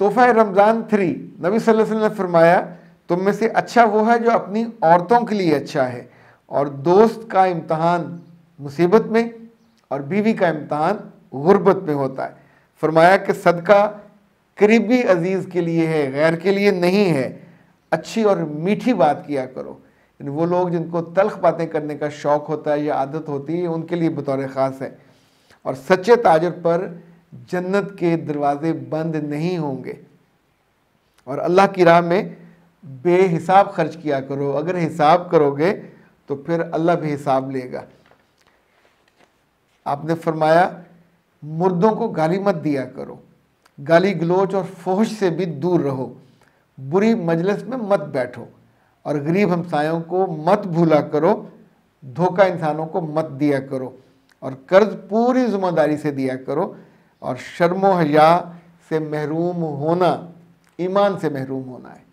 तोहफा रमज़ान 3, नबी सल्लल्लाहु अलैहि वसल्लम ने फरमाया तुम में से अच्छा वो है जो अपनी औरतों के लिए अच्छा है, और दोस्त का इम्तहान मुसीबत में और बीवी का इम्तहान गुर्बत में होता है। फरमाया कि सदका करीबी अजीज़ के लिए है, गैर के लिए नहीं है। अच्छी और मीठी बात किया करो। यानी वो लोग जिनको तल्ख बातें करने का शौक़ होता है या आदत होती है, उनके लिए बतौर ख़ास है। और सच्चे ताजर पर जन्नत के दरवाजे बंद नहीं होंगे। और अल्लाह की राह में बेहिसाब खर्च किया करो। अगर हिसाब करोगे तो फिर अल्लाह भी हिसाब लेगा। आपने फरमाया मुर्दों को गाली मत दिया करो, गाली गलोच और फोहश से भी दूर रहो, बुरी मजलिस में मत बैठो, और गरीब हमसायों को मत भूला करो, धोखा इंसानों को मत दिया करो, और कर्ज पूरी ज़िम्मेदारी से दिया करो। और शर्म व हया से महरूम होना ईमान से महरूम होना है।